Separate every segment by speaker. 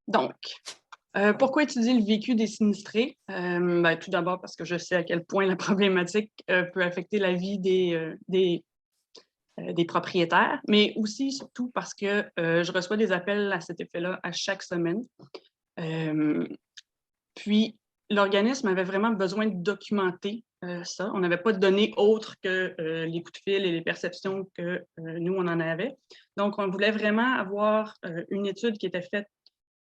Speaker 1: Donc, pourquoi étudier le vécu des sinistrés? Tout d'abord parce que je sais à quel point la problématique peut affecter la vie des propriétaires, mais aussi, surtout, parce que je reçois des appels à cet effet-là à chaque semaine. Puis, l'organisme avait vraiment besoin de documenter ça. On n'avait pas de données autres que les coups de fil et les perceptions que nous, on en avait. Donc, on voulait vraiment avoir une étude qui était faite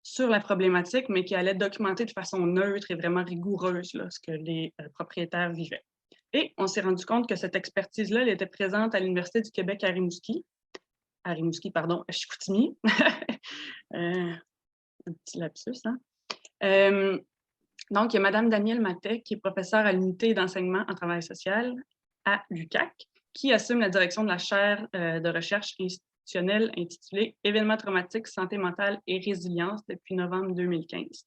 Speaker 1: sur la problématique, mais qui allait documenter de façon neutre et vraiment rigoureuse là, ce que les propriétaires vivaient. Et on s'est rendu compte que cette expertise-là, elle était présente à l'Université du Québec à Rimouski, pardon, à Chicoutimi. Un petit lapsus, hein? Donc, il y a Mme Danielle Matet, qui est professeure à l'unité d'enseignement en travail social à l'UQAC, qui assume la direction de la chaire de recherche institutionnelle intitulée Événements traumatiques, santé mentale et résilience depuis novembre 2015.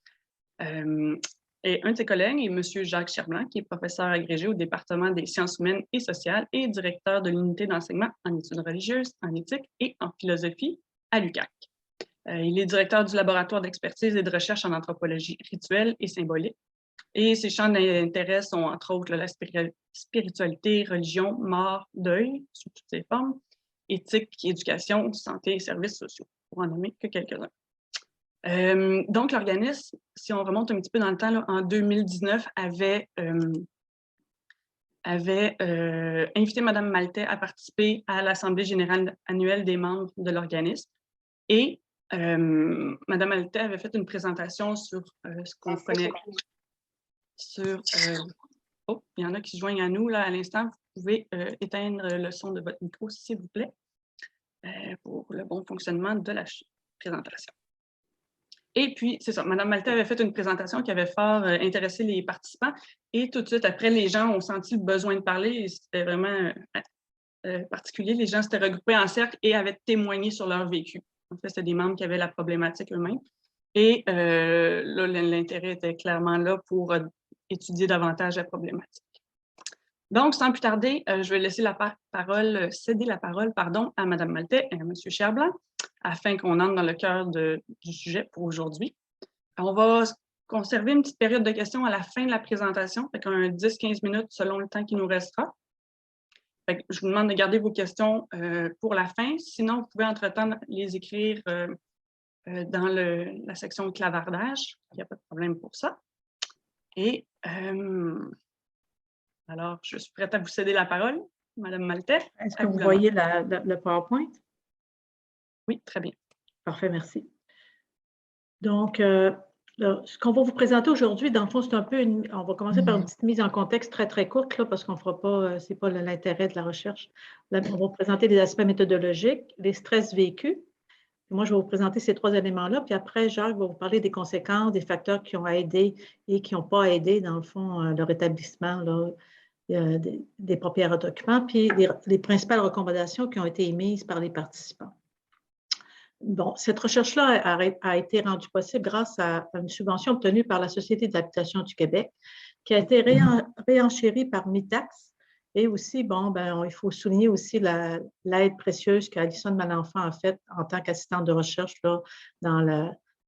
Speaker 1: Et un de ses collègues est M. Jacques Cherblanc, qui est professeur agrégé au département des sciences humaines et sociales et directeur de l'unité d'enseignement en études religieuses, en éthique et en philosophie à l'UQAC. Il est directeur du laboratoire d'expertise et de recherche en anthropologie rituelle et symbolique. Et ses champs d'intérêt sont, entre autres, la spiritualité, religion, mort, deuil, sous toutes ses formes, éthique, éducation, santé et services sociaux, pour en nommer que quelques-uns. Donc, l'organisme, si on remonte un petit peu dans le temps, là, en 2019, avait invité Mme Maltais à participer à l'Assemblée générale annuelle des membres de l'organisme. Et Mme Maltais avait fait une présentation sur ce qu'on connaît sur... oh, il y en a qui se joignent à nous là, à l'instant. Vous pouvez éteindre le son de votre micro, s'il vous plaît, pour le bon fonctionnement de la présentation. Et puis, c'est ça, Mme Maltais avait fait une présentation qui avait fort intéressé les participants. Et tout de suite, après, les gens ont senti le besoin de parler. C'était vraiment particulier. Les gens s'étaient regroupés en cercle et avaient témoigné sur leur vécu. En fait, c'était des membres qui avaient la problématique eux-mêmes. Et là, l'intérêt était clairement là pour étudier davantage la problématique. Donc, sans plus tarder, je vais laisser céder la parole à Mme Maltais et à M. Cherblanc, afin qu'on entre dans le cœur du sujet pour aujourd'hui. On va conserver une petite période de questions à la fin de la présentation, fait qu'on a 10-15 minutes selon le temps qui nous restera. Fait que je vous demande de garder vos questions pour la fin. Sinon, vous pouvez entre-temps les écrire dans la section clavardage. Il n'y a pas de problème pour ça. Et alors, je suis prête à vous céder la parole, Mme Maltais.
Speaker 2: Est-ce que vous voyez le PowerPoint?
Speaker 1: Oui, très bien. Parfait, merci.
Speaker 2: Donc, ce qu'on va vous présenter aujourd'hui, dans le fond, c'est un peu on va commencer par une petite mise en contexte très, très courte, là, parce qu'on ne fera pas, ce n'est pas l'intérêt de la recherche. Là, on va vous présenter les aspects méthodologiques, les stress vécus. Moi, je vais vous présenter ces 3 éléments-là, puis après, Jacques va vous parler des conséquences, des facteurs qui ont aidé et qui n'ont pas aidé, dans le fond, le rétablissement là, des propriétaires occupants, puis les principales recommandations qui ont été émises par les participants. Bon, cette recherche-là a été rendue possible grâce à une subvention obtenue par la Société de l'habitation du Québec, qui a été réenchérie par MITAX. Et aussi, bon, il faut souligner aussi l'aide précieuse qu'Alison Malenfant a faite en tant qu'assistante de recherche là, dans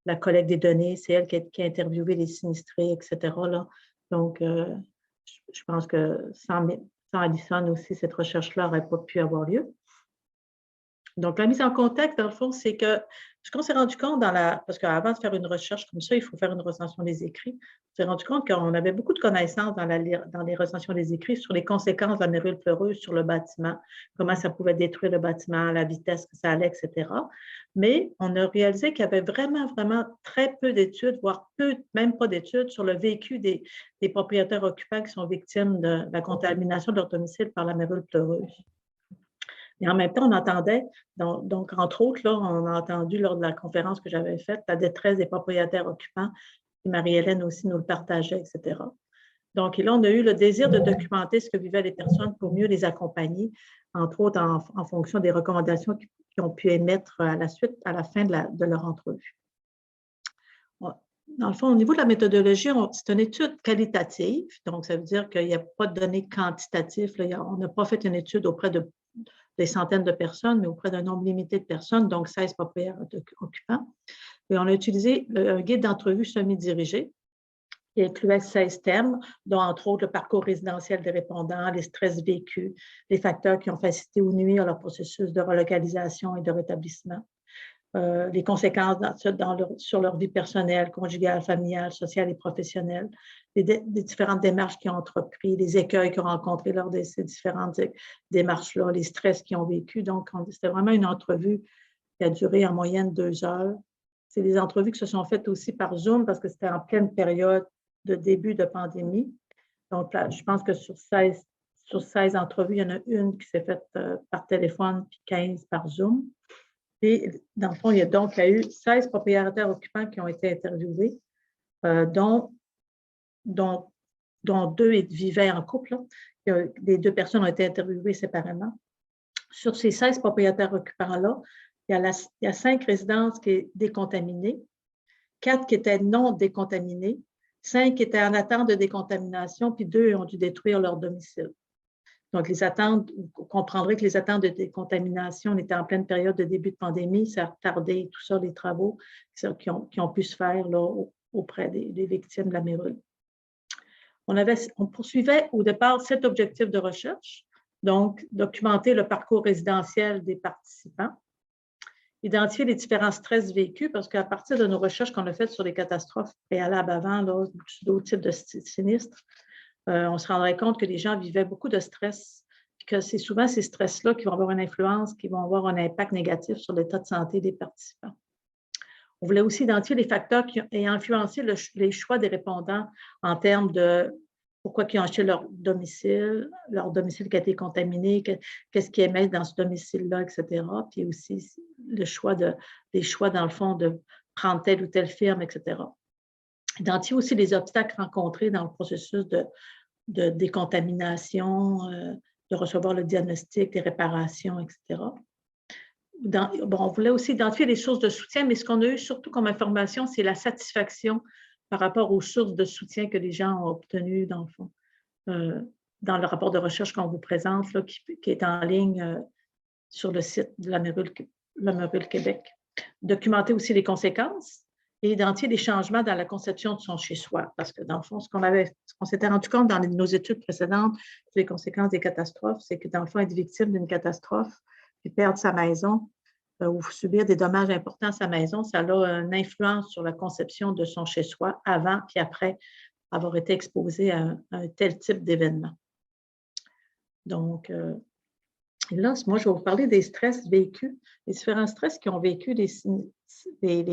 Speaker 2: la collecte des données. C'est elle qui a interviewé les sinistrés, etc. Là. Donc, je pense que sans Alison aussi, cette recherche-là n'aurait pas pu avoir lieu. Donc, la mise en contexte, dans le fond, c'est que ce qu'on s'est rendu compte parce qu'avant de faire une recherche comme ça, il faut faire une recension des écrits. On s'est rendu compte qu'on avait beaucoup de connaissances dans les recensions des écrits sur les conséquences de la mérule pleureuse sur le bâtiment, comment ça pouvait détruire le bâtiment, la vitesse que ça allait, etc. Mais on a réalisé qu'il y avait vraiment, vraiment très peu d'études, voire même pas d'études sur le vécu des propriétaires occupants qui sont victimes de la contamination de leur domicile par la mérule pleureuse. Et en même temps, on entendait, donc entre autres, là, on a entendu lors de la conférence que j'avais faite, la détresse des propriétaires occupants, et Marie-Hélène aussi nous le partageait, etc. Donc, et là, on a eu le désir de documenter ce que vivaient les personnes pour mieux les accompagner, entre autres en fonction des recommandations qu'ils ont pu émettre à la fin de leur entrevue. Dans le fond, au niveau de la méthodologie, c'est une étude qualitative, donc ça veut dire qu'il n'y a pas de données quantitatives. Là, on n'a pas fait une étude auprès de des centaines de personnes, mais auprès d'un nombre limité de personnes, donc 16 propriétaires occupants. Et on a utilisé un guide d'entrevue semi-dirigé qui incluait 16 thèmes, dont entre autres le parcours résidentiel des répondants, les stress vécus, les facteurs qui ont facilité ou nuit à leur processus de relocalisation et de rétablissement, les conséquences sur leur vie personnelle, conjugale, familiale, sociale et professionnelle, les différentes démarches qu'ils ont entreprises, les écueils qu'ils ont rencontrés lors de ces différentes démarches-là, les stress qu'ils ont vécu. Donc, c'était vraiment une entrevue qui a duré en moyenne 2 heures. C'est des entrevues qui se sont faites aussi par Zoom parce que c'était en pleine période de début de pandémie. Donc, là, je pense que sur 16 entrevues, il y en a une qui s'est faite par téléphone, puis 15 par Zoom. Et dans le fond, il y a eu 16 propriétaires occupants qui ont été interviewés, dont 2 vivaient en couple. Les 2 personnes ont été interviewées séparément. Sur ces 16 propriétaires occupants-là, il y a 5 résidences qui étaient décontaminées, 4 qui étaient non décontaminées, 5 qui étaient en attente de décontamination, puis 2 ont dû détruire leur domicile. Donc, les attentes, vous comprendrez que les attentes de décontamination, on était en pleine période de début de pandémie, ça a retardé tout ça, les travaux qui ont pu se faire là, auprès des victimes de la mérule. On poursuivait au départ 7 objectifs de recherche, donc documenter le parcours résidentiel des participants, identifier les différents stress vécus, parce qu'à partir de nos recherches qu'on a faites sur les catastrophes préalables avant, d'autres types de sinistres, on se rendrait compte que les gens vivaient beaucoup de stress, et que c'est souvent ces stress-là qui vont avoir une influence, qui vont avoir un impact négatif sur l'état de santé des participants. On voulait aussi identifier les facteurs qui ont influencé les choix des répondants en termes de pourquoi ils ont acheté leur domicile qui a été contaminé, qu'est-ce qu'ils aimaient dans ce domicile-là, etc. Puis aussi des choix, dans le fond, de prendre telle ou telle firme, etc. Identifier aussi les obstacles rencontrés dans le processus de décontamination, de recevoir le diagnostic, les réparations, etc. On voulait aussi identifier les sources de soutien, mais ce qu'on a eu surtout comme information, c'est la satisfaction par rapport aux sources de soutien que les gens ont obtenues, dans le fond, dans le rapport de recherche qu'on vous présente, là, qui est en ligne sur le site de la Mérule Québec. Documenter aussi les conséquences et identifier les changements dans la conception de son chez-soi. Parce que, dans le fond, ce qu'on s'était rendu compte dans nos études précédentes sur les conséquences des catastrophes, c'est que, dans le fond, être victime d'une catastrophe puis perdre sa maison ou subir des dommages importants à sa maison, ça a une influence sur la conception de son chez-soi avant puis après avoir été exposé à un tel type d'événement. Donc, là, moi, je vais vous parler des stress vécus, les différents stress qui ont vécu les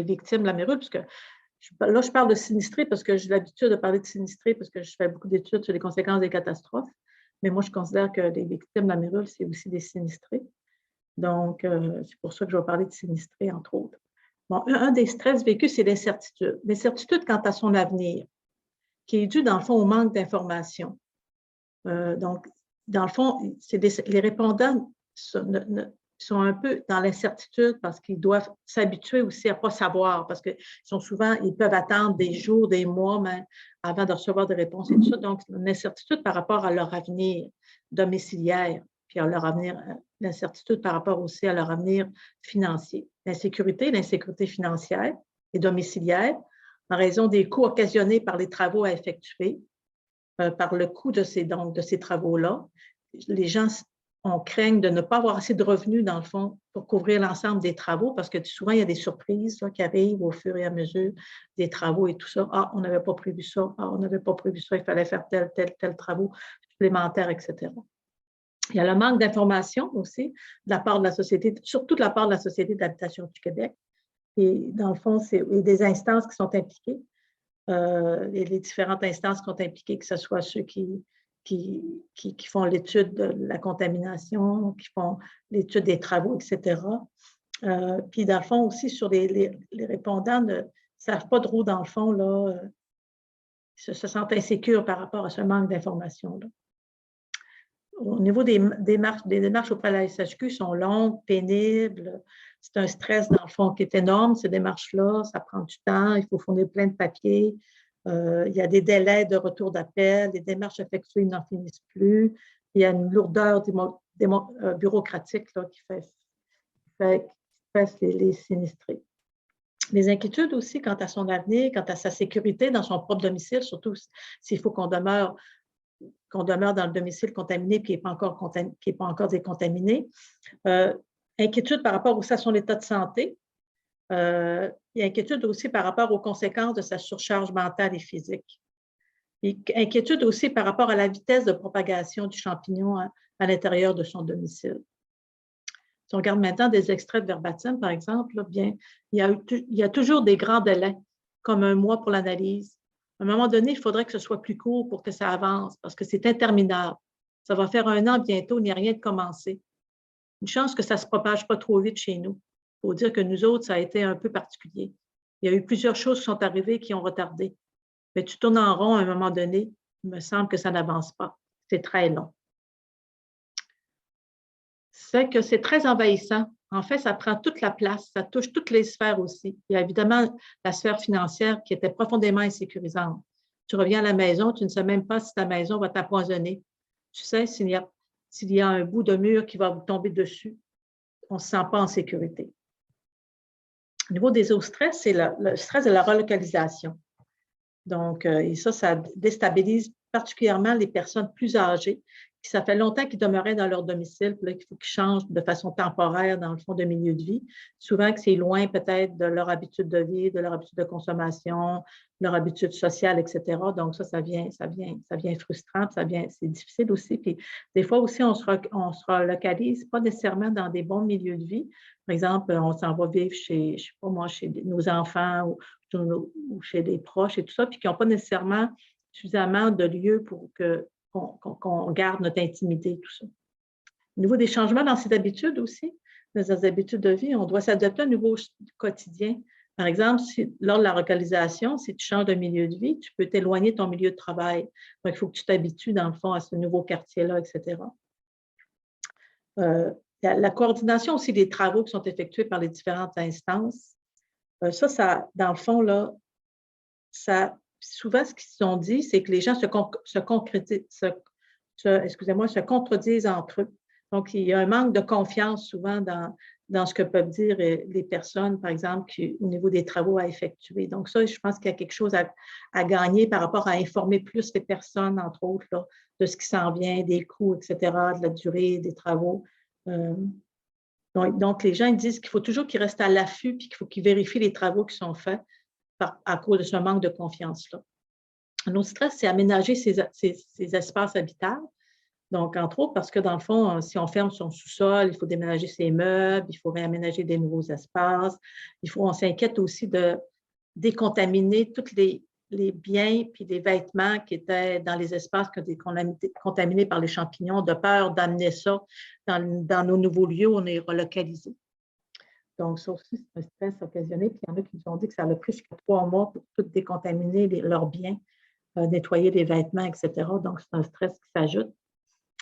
Speaker 2: victimes de la mérule, puisque là, je parle de sinistrés parce que j'ai l'habitude de parler de sinistrés parce que je fais beaucoup d'études sur les conséquences des catastrophes, mais moi, je considère que les victimes de la mérule, c'est aussi des sinistrés. Donc, c'est pour ça que je vais parler de sinistrés, entre autres. Bon, un des stress vécus, c'est l'incertitude. L'incertitude quant à son avenir, qui est due, dans le fond, au manque d'informations. Donc, dans le fond, les répondants sont un peu dans l'incertitude parce qu'ils doivent s'habituer aussi à ne pas savoir, parce qu'ils peuvent attendre des jours, des mois même avant de recevoir des réponses et tout ça. Donc, une incertitude par rapport à leur avenir domiciliaire, puis à leur avenir, l'incertitude par rapport aussi à leur avenir financier. L'insécurité financière et domiciliaire en raison des coûts occasionnés par les travaux à effectuer, par le coût de ces travaux-là. Les gens craignent de ne pas avoir assez de revenus, dans le fond, pour couvrir l'ensemble des travaux, parce que souvent, il y a des surprises là, qui arrivent au fur et à mesure des travaux et tout ça. Ah, on n'avait pas prévu ça. Ah, on n'avait pas prévu ça. Il fallait faire tel travaux supplémentaires, etc. Il y a le manque d'information aussi de la part de la société, surtout de la part de la Société d'habitation du Québec. Et dans le fond, c'est des instances qui sont impliquées. Les différentes instances qui sont impliquées, que ce soit ceux qui font l'étude de la contamination, qui font l'étude des travaux, etc. Puis, dans le fond, aussi, sur les répondants ne savent pas trop, dans le fond, là, se sentent insécures par rapport à ce manque d'informations-là. Au niveau des démarches auprès de la SHQ sont longues, pénibles. C'est un stress, dans le fond, qui est énorme, ces démarches-là. Ça prend du temps, il faut fournir plein de papiers. Il y a des délais de retour d'appel, les démarches effectuées n'en finissent plus. Il y a une lourdeur bureaucratique là, qui fait les sinistrés. Les inquiétudes aussi quant à son avenir, quant à sa sécurité dans son propre domicile, surtout s'il faut qu'on demeure dans le domicile contaminé et qui n'est pas encore décontaminé. Inquiétude par rapport aussi à son état de santé. Et inquiétude aussi par rapport aux conséquences de sa surcharge mentale et physique. Et inquiétude aussi par rapport à la vitesse de propagation du champignon à l'intérieur de son domicile. Si on regarde maintenant des extraits de verbatim, par exemple, là, bien, il y a toujours des grands délais, comme 1 mois pour l'analyse. À un moment donné, il faudrait que ce soit plus court pour que ça avance, parce que c'est interminable. Ça va faire 1 an bientôt, il n'y a rien de commencé. Une chance que ça ne se propage pas trop vite chez nous. Il faut dire que nous autres, ça a été un peu particulier. Il y a eu plusieurs choses qui sont arrivées qui ont retardé. Mais tu tournes en rond à un moment donné, il me semble que ça n'avance pas. C'est très long. C'est que c'est très envahissant. En fait, ça prend toute la place, ça touche toutes les sphères aussi. Il y a évidemment la sphère financière qui était profondément insécurisante. Tu reviens à la maison, tu ne sais même pas si ta maison va t'empoisonner. Tu sais s'il y a un bout de mur qui va vous tomber dessus. On ne se sent pas en sécurité. Au niveau des autres stress, c'est le stress de la relocalisation. Donc, et ça déstabilise particulièrement les personnes plus âgées, qui ça fait longtemps qu'ils demeuraient dans leur domicile, puis là, il faut qu'ils changent de façon temporaire dans le fond de milieu de vie. Souvent que c'est loin peut-être de leur habitude de vie, de leur habitude de consommation, leur habitude sociale, etc. Donc, ça vient frustrant, c'est difficile aussi. Puis des fois aussi, on se relocalise pas nécessairement dans des bons milieux de vie. Par exemple, on s'en va vivre chez nos enfants ou chez des proches et tout ça, puis qui n'ont pas nécessairement suffisamment de lieux pour qu'on garde notre intimité, tout ça. Au niveau des changements dans ses habitudes aussi, dans ses habitudes de vie, on doit s'adapter à un nouveau quotidien. Par exemple, lors de la localisation, si tu changes de milieu de vie, tu peux t'éloigner de ton milieu de travail. Donc, il faut que tu t'habitues, dans le fond, à ce nouveau quartier-là, etc. La coordination aussi des travaux qui sont effectués par les différentes instances. Ça, dans le fond, là, souvent, ce qu'ils se sont dit, c'est que les gens se contredisent entre eux. Donc, il y a un manque de confiance souvent dans ce que peuvent dire les personnes, par exemple, au niveau des travaux à effectuer. Donc, ça, je pense qu'il y a quelque chose à gagner par rapport à informer plus les personnes, entre autres, là, de ce qui s'en vient, des coûts, etc., de la durée des travaux. Donc, les gens ils disent qu'il faut toujours qu'ils restent à l'affût puis qu'il faut qu'ils vérifient les travaux qui sont faits à cause de ce manque de confiance-là. Un autre stress, c'est aménager ces espaces habitables. Donc, entre autres, parce que dans le fond, si on ferme son sous-sol, il faut déménager ses meubles, il faut réaménager des nouveaux espaces. On s'inquiète aussi de décontaminer tous les biens puis les vêtements qui étaient dans les espaces contaminés par les champignons, de peur d'amener ça dans nos nouveaux lieux où on est relocalisé. Donc, ça aussi, c'est un stress occasionné. Puis, il y en a qui nous ont dit que ça a pris jusqu'à 3 mois pour tout décontaminer leurs biens, nettoyer les vêtements, etc. Donc, c'est un stress qui s'ajoute.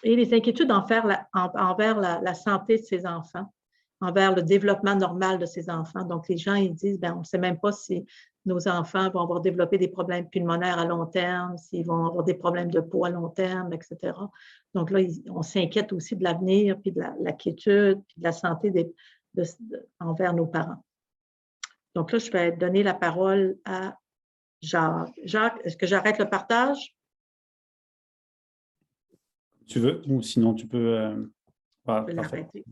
Speaker 2: Et les inquiétudes envers la santé de ses enfants, envers le développement normal de ses enfants. Donc, les gens, ils disent, on ne sait même pas si nos enfants vont avoir développé des problèmes pulmonaires à long terme, s'ils vont avoir des problèmes de peau à long terme, etc. Donc là, on s'inquiète aussi de l'avenir, puis de la quiétude, puis de la santé envers nos parents. Donc là, je vais donner la parole à Jacques. Jacques, est-ce que j'arrête le partage?
Speaker 3: Tu veux, ou sinon tu peux...
Speaker 2: Je peux l'arrêter.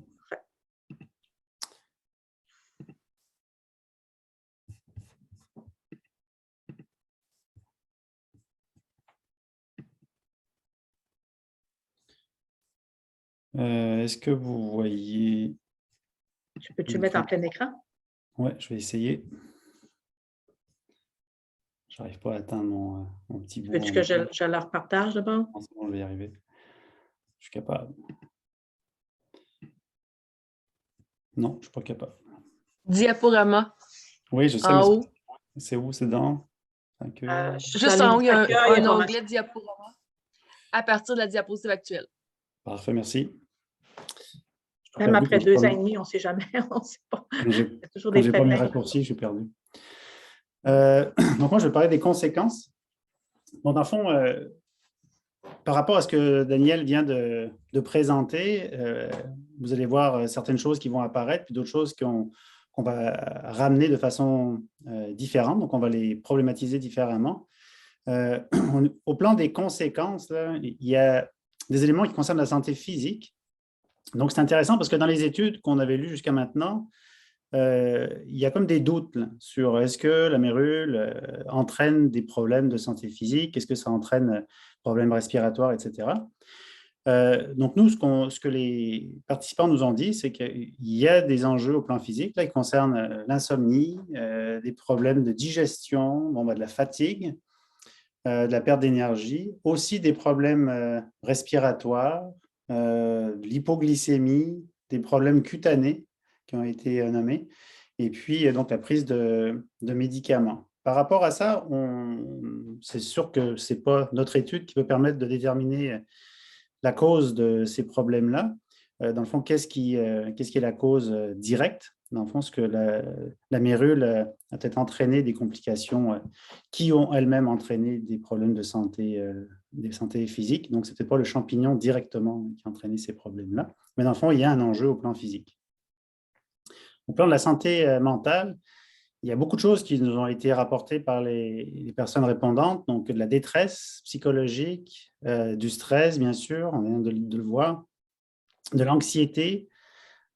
Speaker 3: Est-ce que vous voyez...
Speaker 2: Peux-tu le mettre en plein écran?
Speaker 3: Oui, je vais essayer. Je n'arrive pas à atteindre mon petit bout.
Speaker 2: Veux-tu que je leur partage d'abord?
Speaker 3: C'est bon, je vais y arriver. Je suis capable. Non, je ne suis pas capable.
Speaker 4: Diaporama.
Speaker 3: Oui, je sais.
Speaker 4: En haut.
Speaker 3: C'est où? C'est dans?
Speaker 4: Juste en haut, il y a un onglet Diaporama à partir de la diapositive actuelle.
Speaker 3: Parfait, merci.
Speaker 2: Même après 2 ans et demi, on ne sait jamais, on ne sait pas.
Speaker 3: Quand je n'ai pas mes raccourcis, je suis perdu. Donc, moi, je vais parler des conséquences. Donc, dans le fond, par rapport à ce que Daniel vient de présenter, vous allez voir certaines choses qui vont apparaître, puis d'autres choses qu'on va ramener de façon différente. Donc, on va les problématiser différemment. Au plan des conséquences, là, il y a des éléments qui concernent la santé physique. Donc, c'est intéressant parce que dans les études qu'on avait lues jusqu'à maintenant, il y a comme des doutes là, sur est-ce que la mérule entraîne des problèmes de santé physique, est-ce que ça entraîne problèmes respiratoires, etc. Donc, nous, ce que les participants nous ont dit, c'est qu'il y a des enjeux au plan physique là, qui concernent l'insomnie, des problèmes de digestion, de la fatigue, de la perte d'énergie, aussi des problèmes respiratoires, de l'hypoglycémie, des problèmes cutanés qui ont été nommés, et puis donc la prise de médicaments. Par rapport à ça, c'est sûr que ce n'est pas notre étude qui peut permettre de déterminer la cause de ces problèmes-là. Dans le fond, qu'est-ce qui est la cause directe? Dans le fond, ce que la mérule a peut-être entraîné des complications qui ont elles-mêmes entraîné des problèmes de santé physique. Donc, ce n'était pas le champignon directement qui a entraîné ces problèmes-là. Mais dans le fond, il y a un enjeu au plan physique. Au plan de la santé mentale, il y a beaucoup de choses qui nous ont été rapportées par les personnes répondantes, donc de la détresse psychologique, du stress, bien sûr, on vient de le voir, de l'anxiété,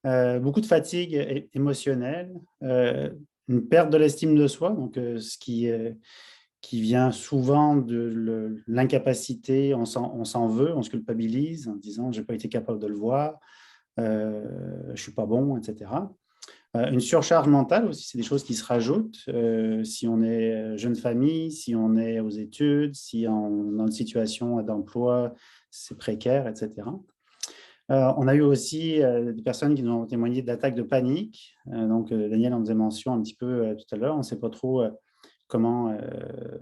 Speaker 3: beaucoup de fatigue émotionnelle, une perte de l'estime de soi, donc ce qui vient souvent de l'incapacité, on s'en veut, on se culpabilise en disant « je n'ai pas été capable de le voir, je ne suis pas bon », etc. Une surcharge mentale aussi, c'est des choses qui se rajoutent. Si on est jeune famille, si on est aux études, si on est dans une situation d'emploi, c'est précaire, etc. On a eu aussi des personnes qui nous ont témoigné d'attaques de panique. Donc, Daniel en faisait mention un petit peu tout à l'heure. On ne sait pas trop comment,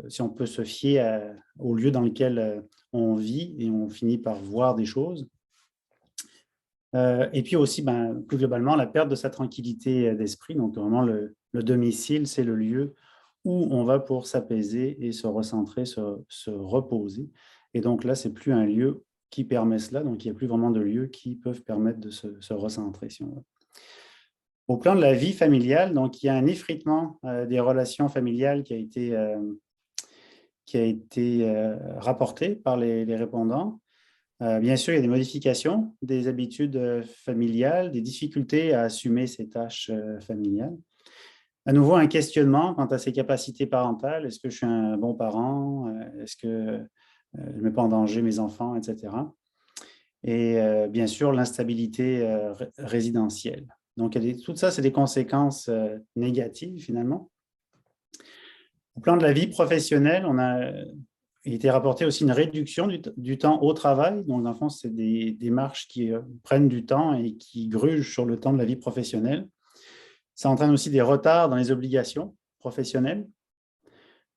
Speaker 3: si on peut se fier au lieu dans lequel on vit et on finit par voir des choses. Et puis aussi, plus globalement, la perte de sa tranquillité d'esprit. Donc, vraiment, le domicile, c'est le lieu où on va pour s'apaiser et se recentrer, se reposer. Et donc là, ce n'est plus un lieu qui permet cela. Donc, il n'y a plus vraiment de lieux qui peuvent permettre de se recentrer, si on veut. Au plan de la vie familiale, donc, il y a un effritement des relations familiales qui a été rapporté par les répondants. Bien sûr, il y a des modifications des habitudes familiales, des difficultés à assumer ces tâches familiales. À nouveau, un questionnement quant à ses capacités parentales. Est-ce que je suis un bon parent? Est-ce que je ne mets pas en danger mes enfants, etc. Et bien sûr, l'instabilité résidentielle. Donc, tout ça, c'est des conséquences négatives, finalement. Au plan de la vie professionnelle, il a été rapporté aussi une réduction du temps au travail. Donc, dans le fond, c'est des démarches qui prennent du temps et qui grugent sur le temps de la vie professionnelle. Ça entraîne aussi des retards dans les obligations professionnelles,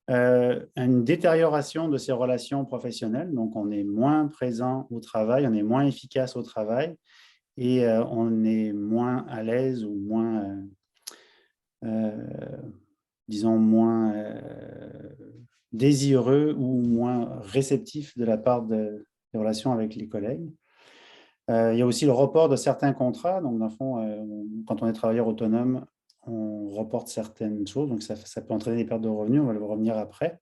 Speaker 3: une détérioration de ces relations professionnelles. Donc, on est moins présent au travail, on est moins efficace au travail et on est moins à l'aise ou moins, disons, moins désireux ou moins réceptif de la part des relations avec les collègues. Il y a aussi le report de certains contrats. Donc, dans le fond, quand on est travailleur autonome, on reporte certaines choses. Donc, ça peut entraîner des pertes de revenus. On va le revenir après.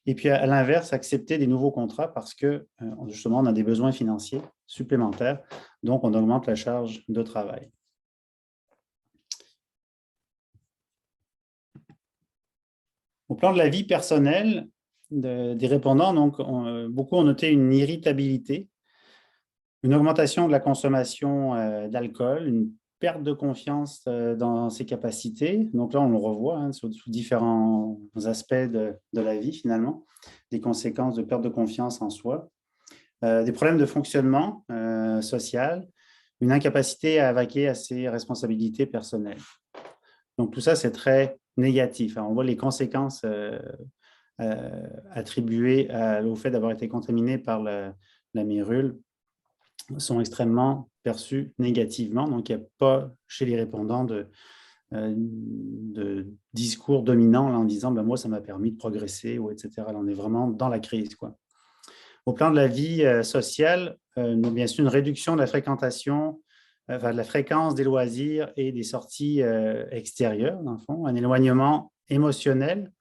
Speaker 3: Et puis, à l'inverse, accepter des nouveaux contrats parce que, justement, on a des besoins financiers supplémentaires. Donc, on augmente la charge de travail. Au plan de la vie personnelle des répondants, donc, beaucoup ont noté une irritabilité, une augmentation de la consommation d'alcool, une perte de confiance dans ses capacités. Donc là, on le revoit sous différents aspects de la vie, finalement, des conséquences de perte de confiance en soi, des problèmes de fonctionnement social, une incapacité à vaquer à ses responsabilités personnelles. Donc tout ça, c'est très négatif. Alors, on voit les conséquences attribuées au fait d'avoir été contaminé par la mérule sont extrêmement perçues négativement. Donc, il n'y a pas chez les répondants de discours dominant là, en disant moi, ça m'a permis de progresser, ou etc. Là, on est vraiment dans la crise, quoi. Au plan de la vie sociale, bien sûr, une réduction de la fréquentation, de la fréquence des loisirs et des sorties extérieures, dans le fond, un éloignement émotionnel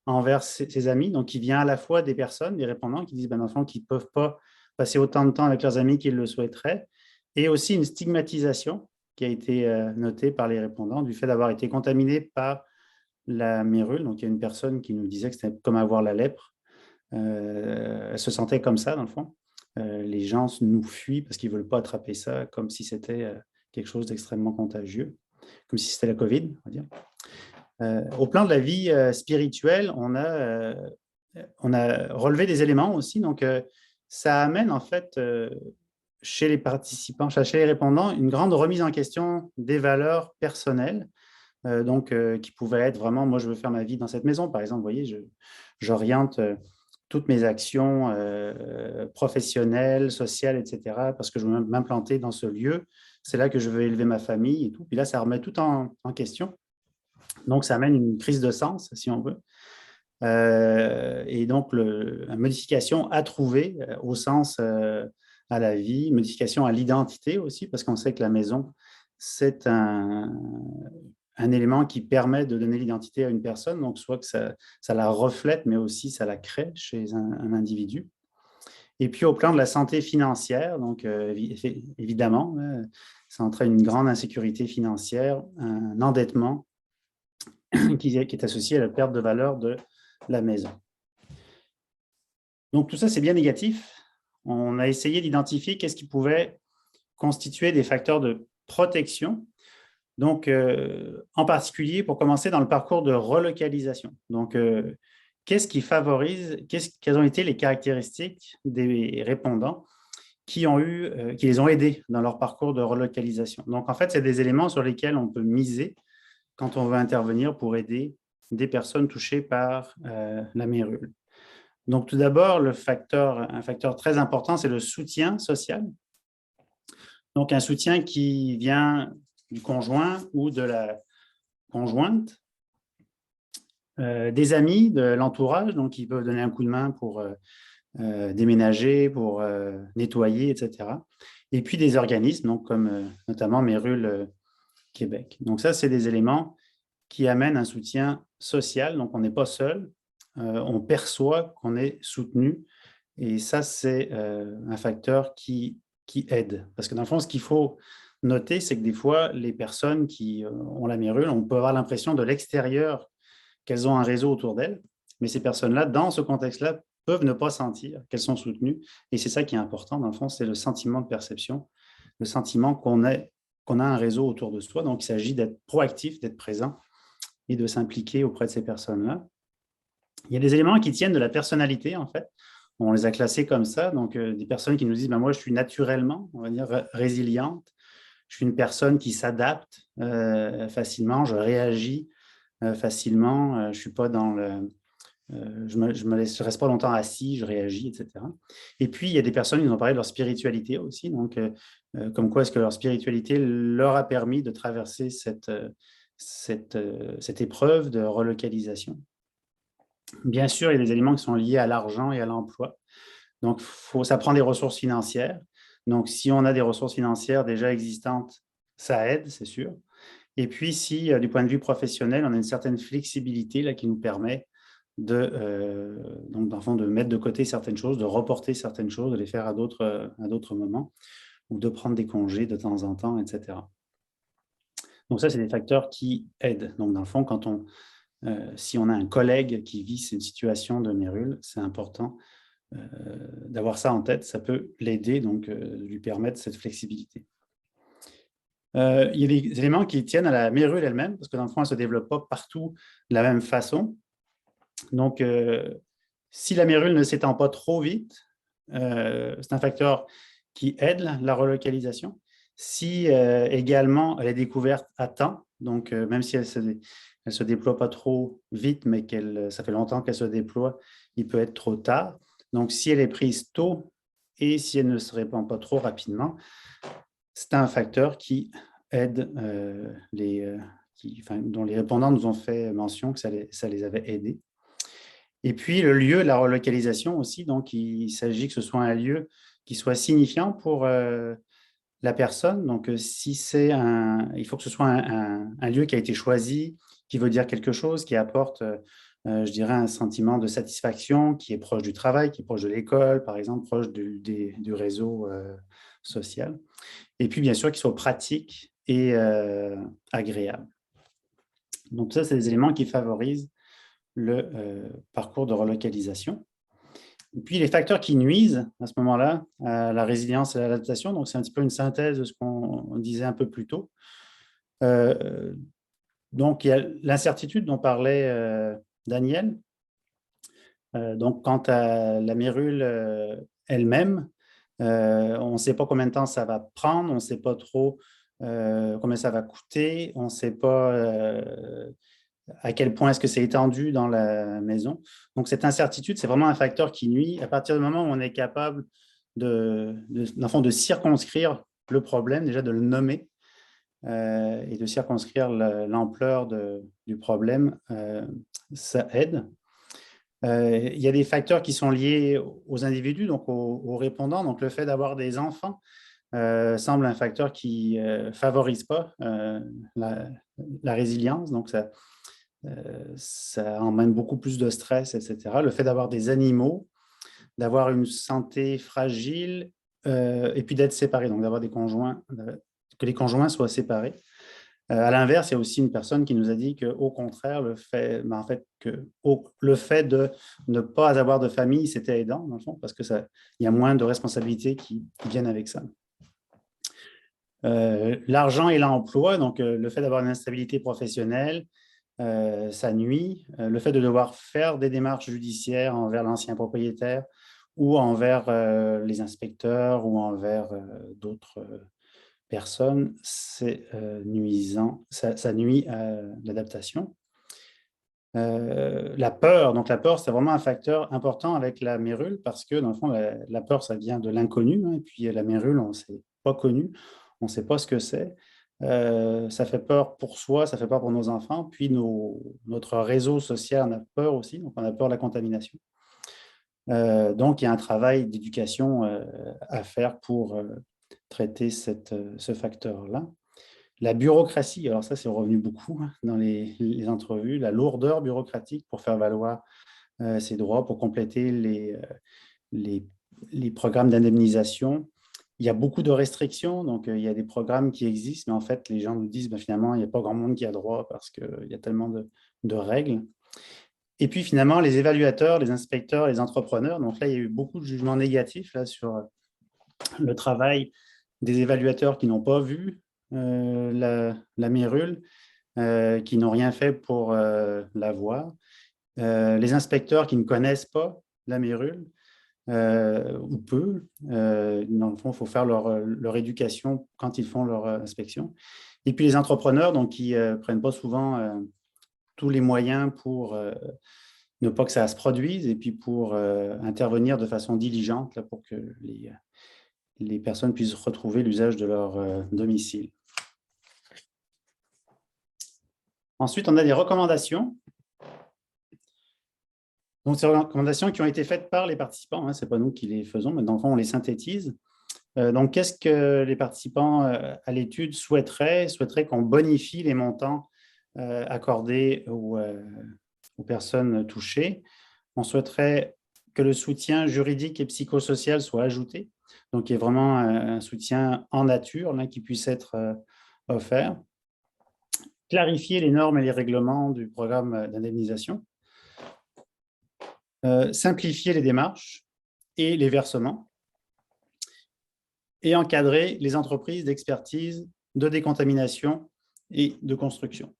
Speaker 3: envers ses amis, donc qui vient à la fois des personnes, des répondants qui disent, dans le fond, qu'ils ne peuvent pas passer autant de temps avec leurs amis qu'ils le souhaiteraient, et aussi une stigmatisation qui a été notée par les répondants du fait d'avoir été contaminés par la mérule. Donc, il y a une personne qui nous disait que c'était comme avoir la lèpre. Elle se sentait comme ça, dans le fond. Les gens nous fuient parce qu'ils ne veulent pas attraper ça, comme si c'était quelque chose d'extrêmement contagieux, comme si c'était la COVID, on va dire. Au plan de la vie spirituelle, on a relevé des éléments aussi. Donc, ça amène en fait chez les participants, chez les répondants, une grande remise en question des valeurs personnelles. Qui pouvaient être vraiment, moi je veux faire ma vie dans cette maison, par exemple, vous voyez, j'oriente toutes mes actions professionnelles, sociales, etc., parce que je veux m'implanter dans ce lieu, c'est là que je veux élever ma famille et tout. Puis là, ça remet tout en question. Donc, ça amène une crise de sens, si on veut. Et donc, une modification à trouver au sens à la vie, modification à l'identité aussi, parce qu'on sait que la maison, c'est un élément qui permet de donner l'identité à une personne, donc soit que ça la reflète, mais aussi ça la crée chez un individu. Et puis au plan de la santé financière, donc évidemment, ça entraîne une grande insécurité financière, un endettement qui est associé à la perte de valeur de la maison. Donc tout ça, c'est bien négatif. On a essayé d'identifier qu'est-ce qui pouvait constituer des facteurs de protection. Donc, en particulier, pour commencer, dans le parcours de relocalisation. Donc, qu'est-ce qui favorise, quelles ont été les caractéristiques des répondants qui les ont aidés dans leur parcours de relocalisation? Donc, en fait, c'est des éléments sur lesquels on peut miser quand on veut intervenir pour aider des personnes touchées par la mérule. Donc, tout d'abord, un facteur très important, c'est le soutien social. Donc, un soutien qui vient du conjoint ou de la conjointe, des amis, de l'entourage, donc ils peuvent donner un coup de main pour déménager, pour nettoyer, etc. Et puis des organismes, donc comme notamment Mérule Québec. Donc ça, c'est des éléments qui amènent un soutien social, donc on n'est pas seul, on perçoit qu'on est soutenu, et ça, c'est un facteur qui aide. Parce que dans le fond, ce qu'il faut noter, c'est que des fois, les personnes qui ont la mérule, on peut avoir l'impression de l'extérieur qu'elles ont un réseau autour d'elles, mais ces personnes-là, dans ce contexte-là, peuvent ne pas sentir qu'elles sont soutenues. Et c'est ça qui est important, dans le fond, c'est le sentiment de perception, le sentiment qu'on a un réseau autour de soi. Donc, il s'agit d'être proactif, d'être présent et de s'impliquer auprès de ces personnes-là. Il y a des éléments qui tiennent de la personnalité, en fait. On les a classés comme ça. Donc, des personnes qui nous disent, moi, je suis naturellement, on va dire, résiliente. Je suis une personne qui s'adapte facilement, je réagis facilement, je ne suis pas dans le... je ne reste pas longtemps assis, je réagis, etc. Et puis, il y a des personnes qui nous ont parlé de leur spiritualité aussi, donc comme quoi est-ce que leur spiritualité leur a permis de traverser cette épreuve de relocalisation. Bien sûr, il y a des éléments qui sont liés à l'argent et à l'emploi. Donc, ça prend des ressources financières. Donc, si on a des ressources financières déjà existantes, ça aide, c'est sûr. Et puis, si du point de vue professionnel, on a une certaine flexibilité là, qui nous permet donc, dans le fond, de mettre de côté certaines choses, de reporter certaines choses, de les faire à d'autres moments, ou de prendre des congés de temps en temps, etc. Donc ça, c'est des facteurs qui aident. Donc, dans le fond, si on a un collègue qui vit une situation de mérule, c'est important d'avoir ça en tête. Ça peut l'aider, donc lui permettre cette flexibilité. Il y a des éléments qui tiennent à la mérule elle-même, parce que dans le fond, elle ne se développe pas partout de la même façon. Donc, si la mérule ne s'étend pas trop vite, c'est un facteur qui aide la relocalisation. Si également elle est découverte à temps, donc même si elle se déploie pas trop vite, mais ça fait longtemps qu'elle se déploie, il peut être trop tard. Donc, si elle est prise tôt et si elle ne se répand pas trop rapidement, c'est un facteur qui aide dont les répondants nous ont fait mention que ça les avait aidés. Et puis, le lieu de la relocalisation aussi. Donc, il s'agit que ce soit un lieu qui soit signifiant pour la personne. Donc, si c'est il faut que ce soit un lieu qui a été choisi, qui veut dire quelque chose, qui apporte, je dirais, un sentiment de satisfaction, qui est proche du travail, qui est proche de l'école, par exemple, proche du réseau social. Et puis, bien sûr, qu'il soit pratique et agréable. Donc, ça, c'est des éléments qui favorisent le parcours de relocalisation. Et puis, les facteurs qui nuisent à ce moment-là à la résilience et à l'adaptation, donc c'est un petit peu une synthèse de ce qu'on disait un peu plus tôt. Donc, il y a l'incertitude dont parlait Daniel. Donc, quant à la mérule elle-même, on ne sait pas combien de temps ça va prendre, on ne sait pas trop combien ça va coûter, on ne sait pas à quel point est-ce que c'est étendu dans la maison. Donc, cette incertitude, c'est vraiment un facteur qui nuit. À partir du moment où on est capable de circonscrire le problème, déjà de le nommer et de circonscrire l'ampleur du problème, ça aide. Il y a des facteurs qui sont liés aux individus, donc aux répondants. Donc, le fait d'avoir des enfants semble un facteur qui ne favorise pas la résilience. Donc, ça emmène beaucoup plus de stress, etc. Le fait d'avoir des animaux, d'avoir une santé fragile et puis d'être séparés, donc d'avoir des conjoints, que les conjoints soient séparés. À l'inverse, il y a aussi une personne qui nous a dit qu'au contraire, le fait de ne pas avoir de famille, c'était aidant, dans le fond, parce qu'il y a moins de responsabilités qui viennent avec ça. L'argent et l'emploi, donc le fait d'avoir une instabilité professionnelle, ça nuit. Le fait de devoir faire des démarches judiciaires envers l'ancien propriétaire ou envers les inspecteurs ou envers d'autres personnes, c'est nuisant. Ça nuit à l'adaptation. La peur, donc la peur, c'est vraiment un facteur important avec la mérule parce que dans le fond, la peur, ça vient de l'inconnu, hein, et puis la mérule, on ne s'est pas connu, on ne sait pas ce que c'est. Ça fait peur pour soi, ça fait peur pour nos enfants, puis notre réseau social en a peur aussi, donc on a peur de la contamination. Donc, il y a un travail d'éducation à faire pour traiter ce facteur-là. La bureaucratie, alors ça, c'est revenu beaucoup dans les entrevues, la lourdeur bureaucratique pour faire valoir ses droits, pour compléter les programmes d'indemnisation. Il y a beaucoup de restrictions, donc il y a des programmes qui existent, mais en fait, les gens nous disent finalement, il n'y a pas grand monde qui a droit parce qu'il y a tellement de règles. Et puis finalement, les évaluateurs, les inspecteurs, les entrepreneurs, donc là, il y a eu beaucoup de jugements négatifs là, sur le travail des évaluateurs qui n'ont pas vu la mérule, qui n'ont rien fait pour la voir, les inspecteurs qui ne connaissent pas la mérule, ou peu. Dans le fond, il faut faire leur éducation quand ils font leur inspection. Et puis les entrepreneurs donc, qui ne prennent pas souvent tous les moyens pour ne pas que ça se produise et puis pour intervenir de façon diligente là, pour que les personnes puissent retrouver l'usage de leur domicile. Ensuite, on a des recommandations. Donc, ces recommandations qui ont été faites par les participants, hein, ce n'est pas nous qui les faisons, mais dans le fond, on les synthétise. Donc, qu'est-ce que les participants à l'étude souhaiteraient? Souhaiteraient qu'on bonifie les montants accordés aux personnes touchées. On souhaiterait que le soutien juridique et psychosocial soit ajouté. Donc, il y a vraiment un soutien en nature là, qui puisse être offert. Clarifier les normes et les règlements du programme d'indemnisation. Simplifier les démarches et les versements. Et encadrer les entreprises d'expertise, de décontamination et de construction.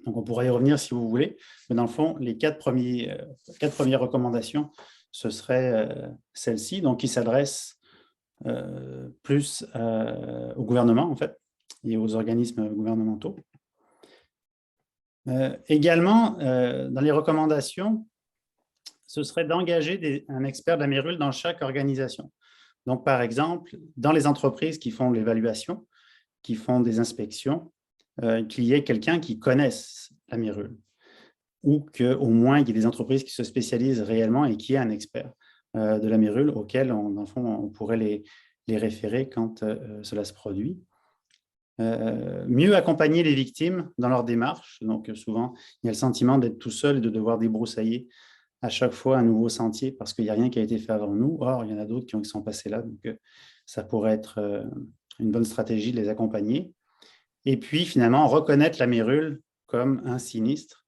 Speaker 3: Donc, on pourra y revenir si vous voulez, mais dans le fond, les quatre premières recommandations, ce serait celle-ci, donc qui s'adresse plus au gouvernement, en fait, et aux organismes gouvernementaux. Également, dans les recommandations, ce serait d'engager un expert de la mérule dans chaque organisation. Donc, par exemple, dans les entreprises qui font l'évaluation, qui font des inspections, qu'il y ait quelqu'un qui connaisse la mérule. ou qu'au moins, il y ait des entreprises qui se spécialisent réellement et qui aient un expert de la mérule auquel, dans le fond, on pourrait les référer quand cela se produit. Mieux accompagner les victimes dans leur démarche. Donc, souvent, il y a le sentiment d'être tout seul et de devoir débroussailler à chaque fois un nouveau sentier parce qu'il n'y a rien qui a été fait avant nous. Or, il y en a d'autres qui sont passés là. Donc, ça pourrait être une bonne stratégie de les accompagner. Et puis, finalement, reconnaître la mérule comme un sinistre.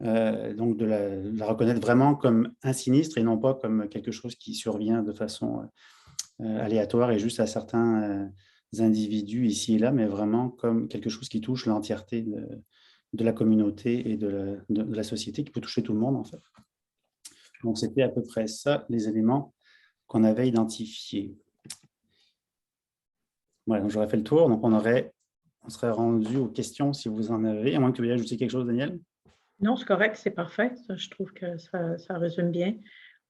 Speaker 3: Donc, de la reconnaître vraiment comme un sinistre et non pas comme quelque chose qui survient de façon aléatoire et juste à certains individus ici et là, mais vraiment comme quelque chose qui touche l'entièreté de la communauté et de la société, qui peut toucher tout le monde, en fait. Donc, c'était à peu près ça, les éléments qu'on avait identifiés. Voilà, donc j'aurais fait le tour. Donc, on serait rendu aux questions si vous en avez. À moins que tu veuilles ajouter quelque chose, Daniel?
Speaker 2: Non, c'est correct, c'est parfait. Ça, je trouve que ça résume bien.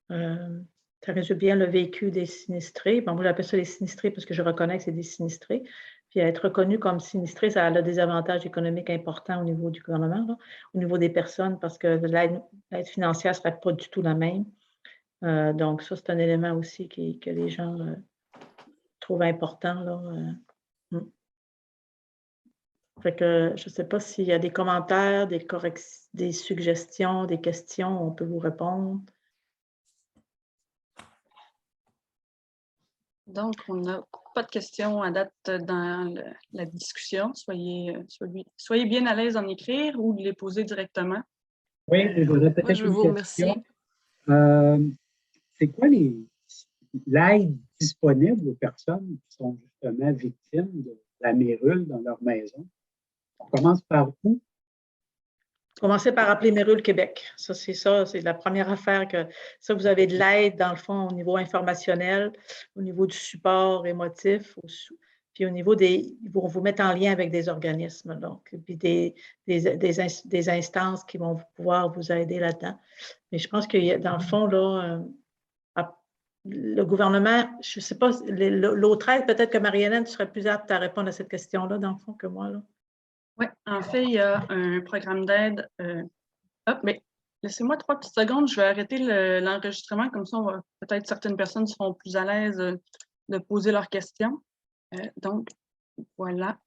Speaker 2: Ça résume bien le vécu des sinistrés. Bon, moi, j'appelle ça les sinistrés parce que je reconnais que c'est des sinistrés. Puis être reconnu comme sinistré, ça a des avantages économiques importants au niveau du gouvernement, là, au niveau des personnes, parce que l'aide financière ne serait pas du tout la même. Donc, ça, c'est un élément aussi que les gens trouvent important, là. Fait que je ne sais pas s'il y a des commentaires, des suggestions, des questions, on peut vous répondre.
Speaker 1: Donc, on n'a pas de questions à date dans la discussion. Soyez bien à l'aise d'en écrire ou de les poser directement.
Speaker 5: Oui, j'aurais peut-être une question. C'est quoi l'aide disponible aux personnes qui sont justement victimes de la mérule dans leur maison? On commence par où?
Speaker 2: Commencez par appeler Mérule Québec. Ça, c'est la première affaire que ça, vous avez de l'aide, dans le fond, au niveau informationnel, au niveau du support émotif, puis au niveau ils vont vous mettre en lien avec des organismes, donc, puis des instances qui vont pouvoir vous aider là-dedans. Mais je pense que dans le fond, là, le gouvernement, je ne sais pas, l'autre aide, peut-être que Marie-Hélène, tu serais plus apte à répondre à cette question-là, dans le fond, que moi, là.
Speaker 1: Oui, en fait, il y a un programme d'aide. Mais laissez-moi 3 petites secondes, je vais arrêter l'enregistrement, comme ça, peut-être certaines personnes seront plus à l'aise de poser leurs questions. Donc, voilà.